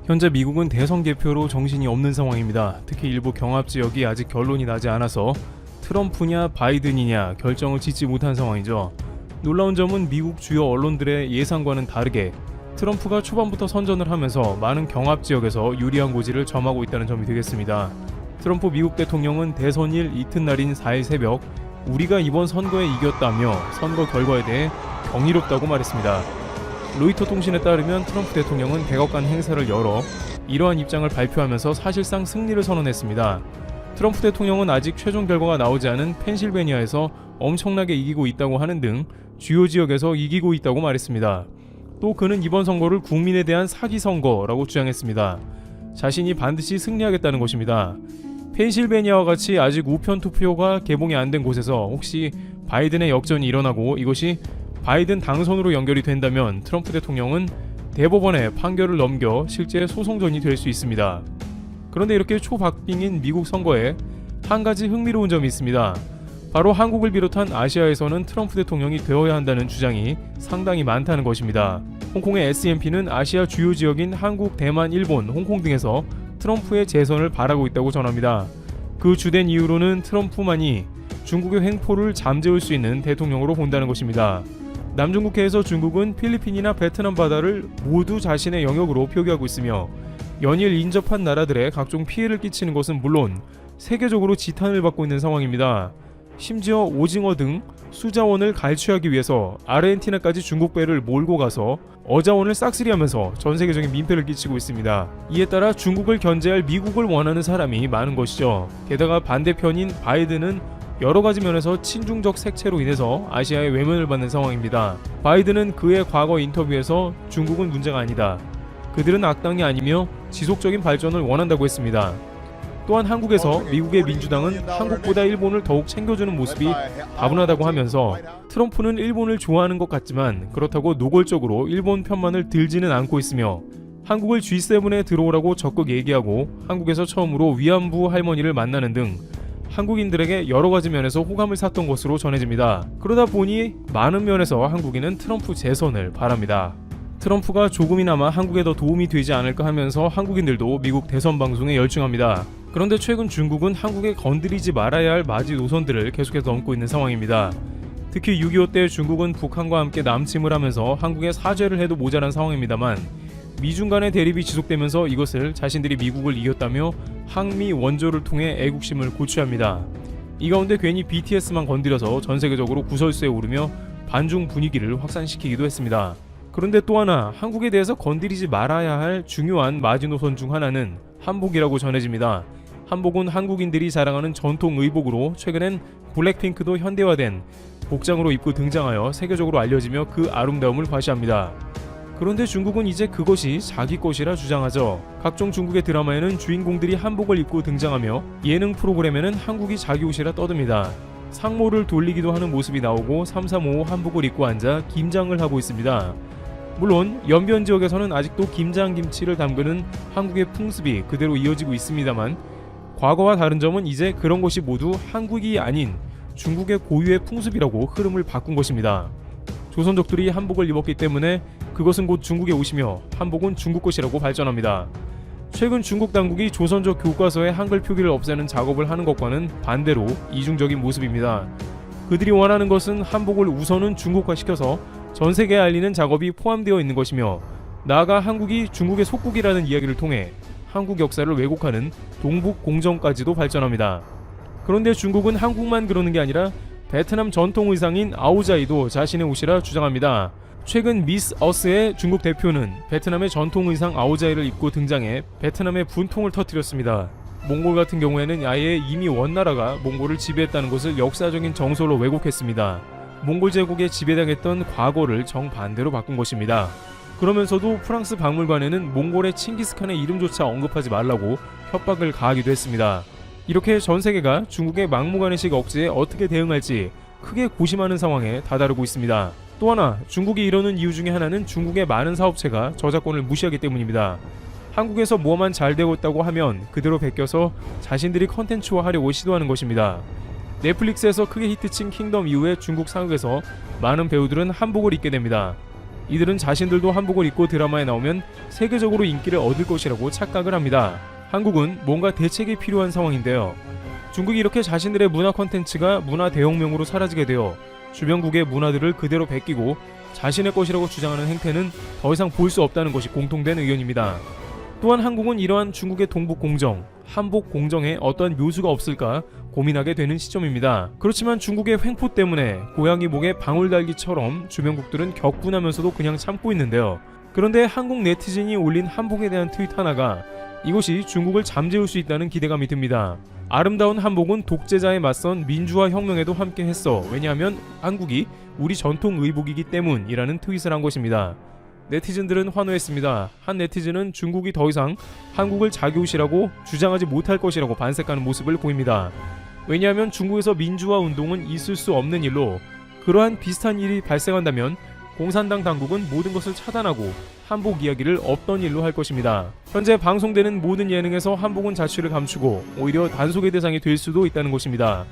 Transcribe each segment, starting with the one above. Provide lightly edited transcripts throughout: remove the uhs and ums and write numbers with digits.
현재 미국은 대선 개표로 정신이 없는 상황입니다. 특히 일부 경합 지역이 아직 결론이 나지 않아서 트럼프냐 바이든이냐 결정을 짓지 못한 상황이죠. 놀라운 점은 미국 주요 언론들의 예상과는 다르게 트럼프가 초반부터 선전을 하면서 많은 경합 지역에서 유리한 고지를 점하고 있다는 점이 되겠습니다. 트럼프 미국 대통령은 대선일 이튿날인 4일 새벽 우리가 이번 선거에 이겼다며 선거 결과에 대해 경이롭다고 말했습니다. 로이터 통신에 따르면 트럼프 대통령은 백악관 행사를 열어 이러한 입장을 발표하면서 사실상 승리를 선언했습니다. 트럼프 대통령은 아직 최종 결과가 나오지 않은 펜실베니아에서 엄청나게 이기고 있다고 하는 등 주요 지역에서 이기고 있다고 말했습니다. 또 그는 이번 선거를 국민에 대한 사기 선거라고 주장했습니다. 자신이 반드시 승리하겠다는 것입니다. 펜실베니아와 같이 아직 우편 투표가 개봉이 안 된 곳에서 혹시 바이든의 역전이 일어나고 이것이 바이든 당선으로 연결이 된다면 트럼프 대통령은 대법원에 판결을 넘겨 실제 소송전이 될 수 있습니다. 그런데 이렇게 초박빙인 미국 선거에 한 가지 흥미로운 점이 있습니다. 바로 한국을 비롯한 아시아에서는 트럼프 대통령이 되어야 한다는 주장이 상당히 많다는 것입니다. 홍콩의 SNP는 아시아 주요 지역인 한국, 대만, 일본, 홍콩 등에서 트럼프의 재선을 바라고 있다고 전합니다. 그 주된 이유로는 트럼프만이 중국의 횡포를 잠재울 수 있는 대통령으로 본다는 것입니다. 남중국해에서 중국은 필리핀이나 베트남 바다를 모두 자신의 영역으로 표기하고 있으며 연일 인접한 나라들에 각종 피해를 끼치는 것은 물론 세계적으로 지탄을 받고 있는 상황입니다. 심지어 오징어 등 수자원을 갈취하기 위해서 아르헨티나까지 중국 배를 몰고 가서 어자원을 싹쓸이하면서 전 세계적인 민폐를 끼치고 있습니다. 이에 따라 중국을 견제할 미국을 원하는 사람이 많은 것이죠. 게다가 반대편인 바이든은 여러 가지 면에서 친중적 색채로 인해서 아시아의 외면을 받는 상황입니다. 바이든은 그의 과거 인터뷰에서 중국은 문제가 아니다. 그들은 악당이 아니며 지속적인 발전을 원한다고 했습니다. 또한 한국에서 미국의 민주당은 한국보다 일본을 더욱 챙겨주는 모습이 다분하다고 하면서 트럼프는 일본을 좋아하는 것 같지만 그렇다고 노골적으로 일본 편만을 들지는 않고 있으며 한국을 G7에 들어오라고 적극 얘기하고 한국에서 처음으로 위안부 할머니를 만나는 등 한국인들에게 여러 가지 면에서 호감을 샀던 것으로 전해집니다. 그러다 보니 많은 면에서 한국인은 트럼프 재선을 바랍니다. 트럼프가 조금이나마 한국에 더 도움이 되지 않을까 하면서 한국인들도 미국 대선 방송에 열중합니다. 그런데 최근 중국은 한국에 건드리지 말아야 할 마지 노선들을 계속해서 넘고 있는 상황입니다. 특히 6.25 때 중국은 북한과 함께 남침을 하면서 한국에 사죄를 해도 모자란 상황입니다만 미중 간의 대립이 지속되면서 이것을 자신들이 미국을 이겼다며 항미 원조를 통해 애국심을 고취합니다. 이 가운데 괜히 BTS만 건드려서 전 세계적으로 구설수에 오르며 반중 분위기를 확산시키기도 했습니다. 그런데 또 하나 한국에 대해서 건드리지 말아야 할 중요한 마지노선 중 하나는 한복이라고 전해집니다. 한복은 한국인들이 자랑하는 전통 의복으로 최근엔 블랙핑크도 현대화된 복장으로 입고 등장하여 세계적으로 알려지며 그 아름다움을 과시합니다. 그런데 중국은 이제 그것이 자기 것이라 주장하죠. 각종 중국의 드라마에는 주인공들이 한복을 입고 등장하며 예능 프로그램에는 한국이 자기 옷이라 떠듭니다. 상모를 돌리기도 하는 모습이 나오고 335 한복을 입고 앉아 김장을 하고 있습니다. 물론 연변 지역에서는 아직도 김장김치를 담그는 한국의 풍습이 그대로 이어지고 있습니다만 과거와 다른 점은 이제 그런 것이 모두 한국이 아닌 중국의 고유의 풍습이라고 흐름을 바꾼 것입니다. 조선족들이 한복을 입었기 때문에 그것은 곧 중국의 옷이며 한복은 중국 것이라고 발전합니다. 최근 중국 당국이 조선족 교과서의 한글 표기를 없애는 작업을 하는 것과는 반대로 이중적인 모습입니다. 그들이 원하는 것은 한복을 우선은 중국화시켜서 전 세계에 알리는 작업이 포함되어 있는 것이며 나아가 한국이 중국의 속국이라는 이야기를 통해 한국 역사를 왜곡하는 동북 공정까지도 발전합니다. 그런데 중국은 한국만 그러는 게 아니라 베트남 전통 의상인 아오자이도 자신의 옷이라 주장합니다. 최근 미스 어스의 중국 대표는 베트남의 전통 의상 아오자이를 입고 등장해 베트남의 분통을 터뜨렸습니다. 몽골 같은 경우에는 아예 이미 원나라가 몽골을 지배했다는 것을 역사적인 정설로 왜곡했습니다. 몽골 제국에 지배당했던 과거를 정반대로 바꾼 것입니다. 그러면서도 프랑스 박물관에는 몽골의 칭기스칸의 이름조차 언급하지 말라고 협박을 가하기도 했습니다. 이렇게 전 세계가 중국의 막무가내식 억지에 어떻게 대응할지 크게 고심하는 상황에 다다르고 있습니다. 또 하나 중국이 이러는 이유 중에 하나는 중국의 많은 사업체가 저작권을 무시하기 때문입니다. 한국에서 뭐만 잘 되고 있다고 하면 그대로 베껴서 자신들이 컨텐츠화하려고 시도하는 것입니다. 넷플릭스에서 크게 히트친 킹덤 이후에 중국 상륙에서 많은 배우들은 한복을 입게 됩니다. 이들은 자신들도 한복을 입고 드라마에 나오면 세계적으로 인기를 얻을 것이라고 착각을 합니다. 한국은 뭔가 대책이 필요한 상황인데요. 중국이 이렇게 자신들의 문화 콘텐츠가 문화 대혁명으로 사라지게 되어 주변국의 문화들을 그대로 베끼고 자신의 것이라고 주장하는 행태는 더 이상 볼 수 없다는 것이 공통된 의견입니다. 또한 한국은 이러한 중국의 동북 공정, 한복 공정에 어떠한 묘수가 없을까 고민하게 되는 시점입니다. 그렇지만 중국의 횡포 때문에 고양이 목에 방울 달기처럼 주변국들은 격분하면서도 그냥 참고 있는데요. 그런데 한국 네티즌이 올린 한복에 대한 트윗 하나가 이것이 중국을 잠재울 수 있다는 기대감이 듭니다. 아름다운 한복은 독재자에 맞선 민주화 혁명에도 함께 했어. 왜냐하면 한국이 우리 전통 의복이기 때문이라는 트윗을 한 것입니다. 네티즌들은 환호했습니다. 한 네티즌은 중국이 더 이상 한국을 자기 옷이라고 주장하지 못할 것이라고 반색하는 모습을 보입니다. 왜냐하면 중국에서 민주화 운동은 있을 수 없는 일로 그러한 비슷한 일이 발생한다면 공산당 당국은 모든 것을 차단하고 한복 이야기를 없던 일로 할 것입니다. 현재 방송되는 모든 예능에서 한복은 자취를 감추고 오히려 단속의 대상이 될 수도 있다는 것입니다.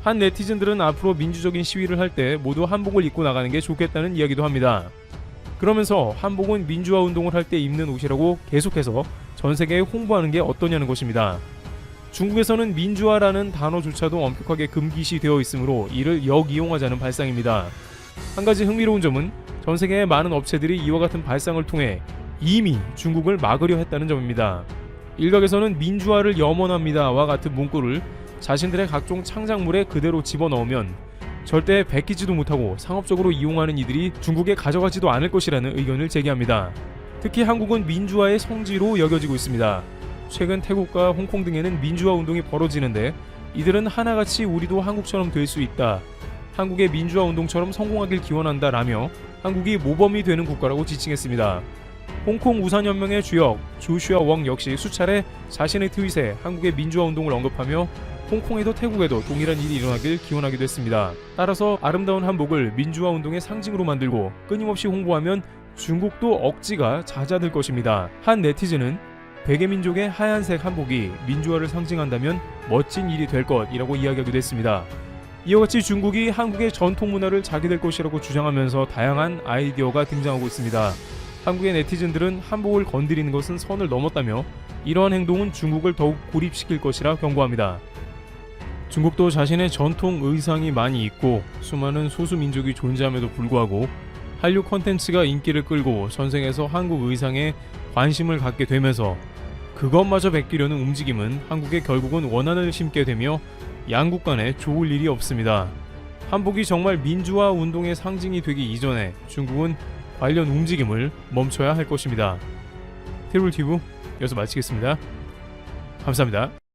한 네티즌들은 앞으로 민주적인 시위를 할 때 모두 한복을 입고 나가는 게 좋겠다는 이야기도 합니다. 그러면서 한복은 민주화 운동을 할 때 입는 옷이라고 계속해서 전 세계에 홍보하는 게 어떠냐는 것입니다. 중국에서는 민주화라는 단어조차도 엄격하게 금기시되어 있으므로 이를 역이용하자는 발상입니다. 한 가지 흥미로운 점은 전 세계의 많은 업체들이 이와 같은 발상을 통해 이미 중국을 막으려 했다는 점입니다. 일각에서는 민주화를 염원합니다와 같은 문구를 자신들의 각종 창작물에 그대로 집어넣으면 절대 베끼지도 못하고 상업적으로 이용하는 이들이 중국에 가져가지도 않을 것이라는 의견을 제기합니다. 특히 한국은 민주화의 성지로 여겨지고 있습니다. 최근 태국과 홍콩 등에는 민주화 운동이 벌어지는데 이들은 하나같이 우리도 한국처럼 될 수 있다, 한국의 민주화 운동처럼 성공하길 기원한다 라며 한국이 모범이 되는 국가라고 지칭했습니다. 홍콩 우산연맹의 주역 조슈아 웡 역시 수차례 자신의 트윗에 한국의 민주화 운동을 언급하며 홍콩에도 태국에도 동일한 일이 일어나길 기원하기도 했습니다. 따라서 아름다운 한복을 민주화 운동의 상징으로 만들고 끊임없이 홍보하면 중국도 억지가 잦아들 것입니다. 한 네티즌은 백예민족의 하얀색 한복이 민주화를 상징한다면 멋진 일이 될 것이라고 이야기하기도 했습니다. 이와 같이 중국이 한국의 전통 문화를 자기들 것이라고 주장하면서 다양한 아이디어가 등장하고 있습니다. 한국의 네티즌들은 한복을 건드리는 것은 선을 넘었다며 이러한 행동은 중국을 더욱 고립시킬 것이라 경고합니다. 중국도 자신의 전통 의상이 많이 있고 수많은 소수민족이 존재함에도 불구하고 한류 콘텐츠가 인기를 끌고 전 세계에서 한국 의상에 관심을 갖게 되면서 그것마저 베끼려는 움직임은 한국에 결국은 원한을 심게 되며 양국 간에 좋을 일이 없습니다. 한복이 정말 민주화 운동의 상징이 되기 이전에 중국은 관련 움직임을 멈춰야 할 것입니다. 트리블 튜브 여기서 마치겠습니다. 감사합니다.